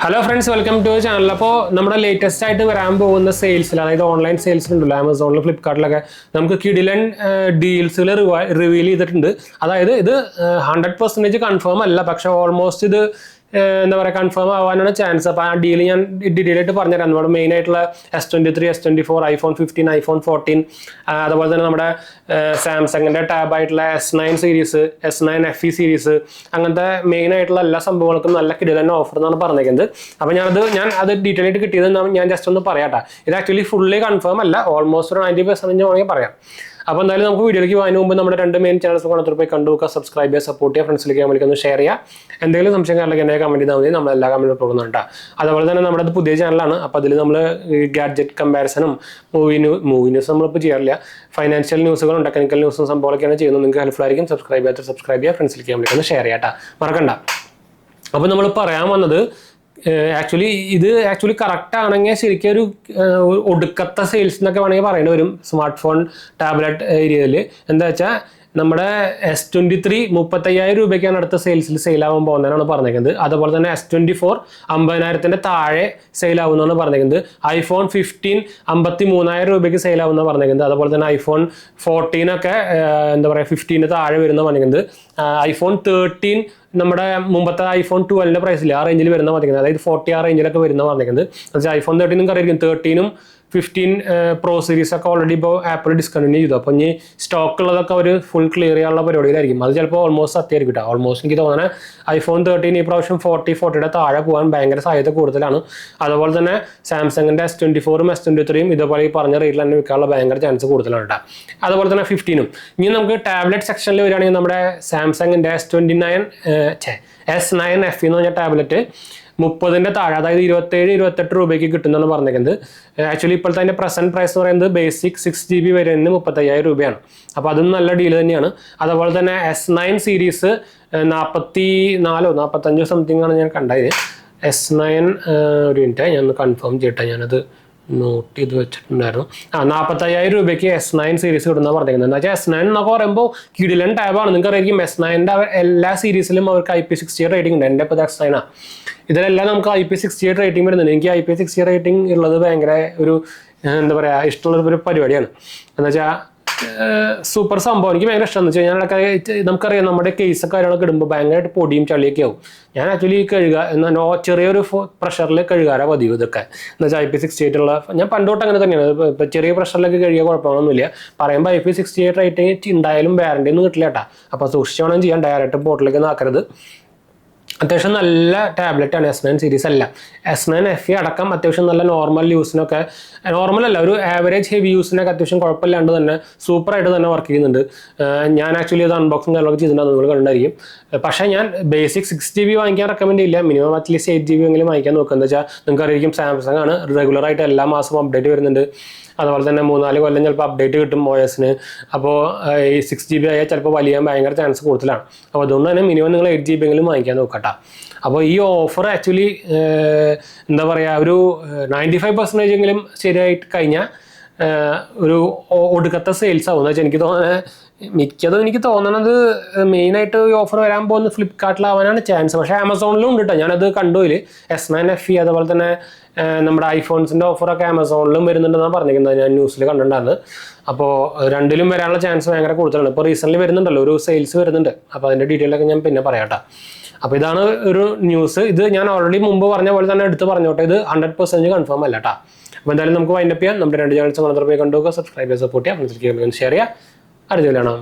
Hello friends, welcome to channel. അപ്പോൾ നമ്മുടെ latest ആയിട്ട് വരാൻ പോകുന്ന സെയിൽസിൽ, അതായത് ഓൺലൈൻ സെയിൽസിൽ ഉണ്ടല്ലോ, ആമസോണിൽ, ഫ്ലിപ്കാർട്ടിലൊക്കെ നമുക്ക് കിടിലൻ ഡീൽസുകൾ റിവീൽ ചെയ്തിട്ടുണ്ട്. അതായത് ഇത് 100% കൺഫേം അല്ല, പക്ഷെ ഓൾമോസ്റ്റ് ഇത് എന്താ പറയുക കൺഫേം ആവാനാണ് ചാൻസ്. അപ്പോൾ ആ ഡീൽ ഞാൻ ഡീറ്റെയിൽ ആയിട്ട് പറഞ്ഞുതരാം. നമ്മുടെ മെയിൻ ആയിട്ടുള്ള S23, S24, iPhone 15, iPhone 14, അതുപോലെ തന്നെ നമ്മുടെ സാംസങ്ങിൻ്റെ ടാബ് ആയിട്ടുള്ള S9 series, S9 FE series, അങ്ങനത്തെ മെയിൻ ആയിട്ടുള്ള എല്ലാ സംഭവങ്ങൾക്കും നല്ല കിടിലൻ ഓഫർ എന്നാണ് പറഞ്ഞിരിക്കുന്നത്. അപ്പോൾ ഞാൻ അത് ഡീറ്റെയിൽ ആയിട്ട് കിട്ടിയത് ഞാൻ ജസ്റ്റ് ഒന്ന് പറയാട്ടെ. ഇത് ആക്ച്വലി ഫുള്ളി കൺഫേം അല്ല, ഓൾമോസ്റ്റ് ഒരു 90% വേണമെങ്കിൽ പറയാം. അപ്പോൾ എന്തായാലും നമുക്ക് വീഡിയോയിലേക്ക് പോകുന്നതിന് മുമ്പ് നമ്മുടെ രണ്ട് മെയിൻ ചാനൽസ് കാണാൻ പോയി കണ്ടു നോക്കുക, സബ്സ്ക്രൈബ് ചെയ്യുക, സപ്പോർട്ട് ചെയ്യുക, ഫ്രണ്ട്സിലേക്ക് ഒന്ന് ഷെയർ ചെയ്യുക. എന്തെങ്കിലും സംശയങ്ങളിലേക്ക് എന്നെ കമൻറ്റ് ചെയ്താൽ മതി, നമ്മളെല്ലാ കമൻറ്റും പോകുന്നുണ്ട്. അതുപോലെ തന്നെ നമ്മുടെ പുതിയ ചാനലാണ്. അപ്പോൾ അതിൽ നമ്മൾ ഗാഡ്ജറ്റ് കമ്പാരിസണും മൂവി ന്യൂസ് നമ്മളിപ്പോൾ ചെയ്യാറില്ല, ഫൈനാൻഷ്യൽ ന്യൂസുകളും ടെക്നിക്കൽ ന്യൂസും സംഭവമൊക്കെയാണ് ചെയ്യുന്നത്. നിങ്ങൾക്ക് ഹെൽപ്ഫുൾ ആയിരിക്കും. സബ്സ്ക്രൈബ് ചെയ്യുക, ഫ്രണ്ട്സിലേക്ക് ഒന്ന് ഷെയർ ചെയ്യാം, മറക്കണ്ട. അപ്പോൾ നമ്മൾ പറയാൻ വന്നത് ഇത് കറക്റ്റ് ആണെങ്കിൽ ശരിക്കും ഒരു ഒടുക്കത്തെ സെയിൽസ് എന്നൊക്കെ വേണമെങ്കിൽ പറയേണ്ടി വരും സ്മാർട്ട് ഫോൺ ടാബ്ലറ്റ് ഏരിയയിൽ. എന്താ വെച്ചാൽ നമ്മുടെ S23 35,000 രൂപയ്ക്കാണ് അടുത്ത സെയിലാവാൻ പോകുന്നതാണ് പറഞ്ഞിരിക്കുന്നത്. അതുപോലെ തന്നെ S24 50,000 താഴെ സെയിലാവുന്നതാണ് പറഞ്ഞിരിക്കുന്നത്. iPhone 15 53,000 രൂപയ്ക്ക് സെയിലാവുന്നതാണ് പറഞ്ഞിരിക്കുന്നത്. അതുപോലെ തന്നെ iPhone 14 ഒക്കെ എന്താ പറയുക 15 താഴെ വരുന്ന പറഞ്ഞിരിക്കുന്നത്. iPhone 13 നമ്മുടെ മുമ്പത്തെ iPhone 12 പ്രൈസിൽ ആ റേഞ്ചിൽ വരുന്ന പറഞ്ഞിരിക്കുന്നത്, അതായത് 40 ആ റേഞ്ചിലൊക്കെ വരുന്ന പറഞ്ഞിരിക്കുന്നത്. എന്നുവെച്ചാൽ iPhone 13 നിങ്ങൾക്ക് അറിയാം, 13 15 Pro സീരീസ് ഒക്കെ ഓൾറെഡി ഇപ്പോൾ ആപ്പിൾ ഡിസ്കണ്ടിന്യൂ ചെയ്തു. അപ്പോൾ ഇനി സ്റ്റോക്ക് ഉള്ളതൊക്കെ അവർ ഫുൾ ക്ലിയർ ചെയ്യാനുള്ള പരിപാടിയിലായിരിക്കും. അത് ചിലപ്പോൾ ഓൾമോസ്റ്റ് സത്യമായിരിക്കും കേട്ടോ. ഓൾമോസ്റ്റ് എനിക്ക് തോന്നുന്നത് iPhone 13 ഈ പ്രാവശ്യം 40 താഴെ പോകാൻ ഭയങ്കര സാധ്യത കൂടുതലാണ്. അതുപോലെ തന്നെ സാംസങ്ങിൻ്റെ S24ഉം S23യും ഇതേപോലെ ഈ പറഞ്ഞ റേറ്റിൽ തന്നെ വിൽക്കാനുള്ള ഭയങ്കര ചാൻസ് കൂടുതലാണ് കേട്ടോ. അതുപോലെ തന്നെ 15ഉം. ഇനി നമുക്ക് ടാബ്ലറ്റ് സെക്ഷനിൽ വരികയാണെങ്കിൽ നമ്മുടെ സാംസങ്ങിൻ്റെ S9 FE എന്ന് പറഞ്ഞ ടാബ്ലറ്റ് 30 താഴെ, അതായത് 27-28 രൂപയ്ക്ക് കിട്ടുന്നതാണ് പറഞ്ഞിരിക്കുന്നത്. ആക്ച്വലി ഇപ്പോഴത്തെ അതിൻ്റെ പ്രസന്റ് പ്രൈസ് എന്ന് പറയുന്നത് ബേസിക് 6GB വേരിയന്റിന് 35,000 രൂപയാണ്. അപ്പോൾ അതും നല്ല ഡീൽ തന്നെയാണ്. അതുപോലെ തന്നെ S9 സീരീസ് 44-45 സംതിങ് ആണ് ഞാൻ കണ്ടത്. S9 ഒരു മിനിറ്റ് ഞാൻ ഒന്ന് കൺഫേം ചെയ്യട്ടെ, ഞാനത് നോട്ട് ചെയ്ത് വെച്ചിട്ടുണ്ടായിരുന്നു. 45,000 രൂപയ്ക്ക് S9 സീരീസ് കിട്ടുന്ന പറഞ്ഞിരിക്കുന്നത്. എന്താ വെച്ചാൽ S9 എന്നൊക്കെ പറയുമ്പോൾ കിടിലൻ ടാബാണ്. നിങ്ങൾക്ക് അറിയാം S9ൻ്റെ എല്ലാ സീരീസിലും അവർക്ക് IP68 റേറ്റിംഗ് ഉണ്ട്. എൻ്റെ ഇപ്പോൾ S9 ആണ്. ഇതിലെല്ലാം നമുക്ക് IP68 റേറ്റിംഗ് വരുന്നുണ്ട്. എനിക്ക് IP68 റേറ്റിംഗ് ഉള്ളത് ഭയങ്കര ഒരു എന്താ പറയുക ഇഷ്ടമുള്ളൊരു പരിപാടിയാണ്. എന്താ വെച്ചാൽ സൂപ്പർ സംഭവം, എനിക്ക് ഭയങ്കര ഇഷ്ടം. എന്ന് വെച്ച് കഴിഞ്ഞാൽ നമുക്കറിയാം നമ്മുടെ കേസൊക്കെ കാര്യങ്ങളൊക്കെ ഇടുമ്പോൾ ഭയങ്കരമായിട്ട് പൊടിയും ചളിയൊക്കെ ആവും. ഞാൻ ആക്ച്വലി എന്നാൽ ചെറിയൊരു പ്രഷറിൽ കഴുകാറാ പതിവ് ഇതൊക്കെ. എന്ന് വെച്ചാൽ IP68 ഉള്ള ഞാൻ പണ്ടോട്ട് അങ്ങനെ തന്നെയാണ്. ഇപ്പം ചെറിയ പ്രഷറിലൊക്കെ കഴുകിയ കുഴപ്പമൊന്നുമില്ല. പറയുമ്പോൾ IP68 റേറ്റിംഗ് ഉണ്ടായാലും വാറണ്ടി ഒന്നും കിട്ടില്ല കേട്ടോ. അപ്പോൾ സൂക്ഷിച്ച് വേണം ചെയ്യാൻ, ഡയറക്റ്റ് ബോട്ടിലേക്ക് ആക്കരുത്. അത്യാവശ്യം നല്ല ടാബ്ലറ്റാണ് S9 സീരീസ് അല്ല. S9 FE അടക്കം അത്യാവശ്യം നല്ല നോർമൽ യൂസിനൊക്കെ, നോർമലല്ല ഒരു ആവറേജ് ഹെവി യൂസിനൊക്കെ അത്യാവശ്യം കുഴപ്പമില്ലാണ്ട് തന്നെ സൂപ്പറായിട്ട് തന്നെ വർക്ക് ചെയ്യുന്നുണ്ട്. ഞാൻ ആക്ച്വലി അത് അൺബോക്സിങ് കാര്യങ്ങളൊക്കെ ചെയ്തിട്ടുണ്ടാകും, നിങ്ങൾ കണ്ടായിരിക്കും. പക്ഷേ ഞാൻ ബേസിക് 6GB വാങ്ങിക്കാൻ റെക്കമെൻഡ് ചെയ്യില്ല. മിനിമം അറ്റ്ലീസ്റ്റ് 8GB എങ്കിലും വാങ്ങിക്കാൻ നോക്കുക. എന്താ വെച്ചാൽ നിങ്ങൾക്ക് അറിയാം സാംസങ് ആണ്, റെഗുലറായിട്ട് എല്ലാ മാസവും അപ്ഡേറ്റ് വരുന്നുണ്ട്. അതുപോലെ തന്നെ 3-4 കൊല്ലം ചിലപ്പോൾ അപ്ഡേറ്റ് കിട്ടും OS-ന്. അപ്പോൾ ഈ 6GB ആയാൽ ചിലപ്പോൾ വലിയ ഭയങ്കര ചാൻസ് കൂടുതലാണ്. അപ്പോൾ അതുകൊണ്ട് തന്നെ മിനിമം നിങ്ങൾ 8GB എങ്കിലും വാങ്ങിക്കാൻ നോക്കട്ടെ. അപ്പോൾ ഈ ഓഫർ ആക്ച്വലി എന്താ പറയുക ഒരു 95% എങ്കിലും ശരിയായിട്ട് കഴിഞ്ഞാൽ ഒരു ഒടുക്കത്തെ സെയിൽസ് ആവും. എന്ന് വെച്ചാൽ എനിക്ക് തോന്നുന്നത് എനിക്ക് തോന്നണത് മെയിനായിട്ട് ഈ ഓഫർ വരാൻ പോകുന്നത് ഫ്ലിപ്കാർട്ടിലാവാനാണ് ചാൻസ്. പക്ഷേ ആമസോണിലും ഉണ്ട് കേട്ടോ. ഞാനത് കണ്ടുപോയില് S9 FE അതുപോലെ തന്നെ നമ്മുടെ ഐഫോൺസിൻ്റെ ഓഫറൊക്കെ ആമസോണിലും വരുന്നുണ്ടെന്നാണ് പറഞ്ഞിരിക്കുന്നത്. ഞാൻ ന്യൂസിൽ കണ്ടിട്ടുണ്ടായിരുന്നു. അപ്പോൾ രണ്ടിലും വരാനുള്ള ചാൻസ് ഭയങ്കര കൂടുതലാണ്. ഇപ്പോൾ റീസെൻ്റ്ലി വരുന്നുണ്ടല്ലോ, ഒരു സെയിൽസ് വരുന്നുണ്ട്. അപ്പോൾ അതിൻ്റെ ഡീറ്റെയിലൊക്കെ ഞാൻ പിന്നെ പറയാം. അപ്പോൾ ഇതാണ് ഒരു ന്യൂസ്. ഇത് ഞാൻ ഓൾറെഡി മുമ്പ് പറഞ്ഞ പോലെ തന്നെ എടുത്ത് പറഞ്ഞോട്ടെ, ഇത് 100% കൺഫേം അല്ല കേട്ടോ. അപ്പോൾ എന്തായാലും നമുക്ക് വൈൻഡപ്പ് ചെയ്യാം. നമ്മുടെ രണ്ട് ചാനൽസ് കണ്ടു നോക്കുക, സബ്സ്ക്രൈബ് ചെയ്യുക, സപ്പോർട്ട് ചെയ്യുക, ഷെയർ ചെയ്യുക. അടുത്ത കാണാം.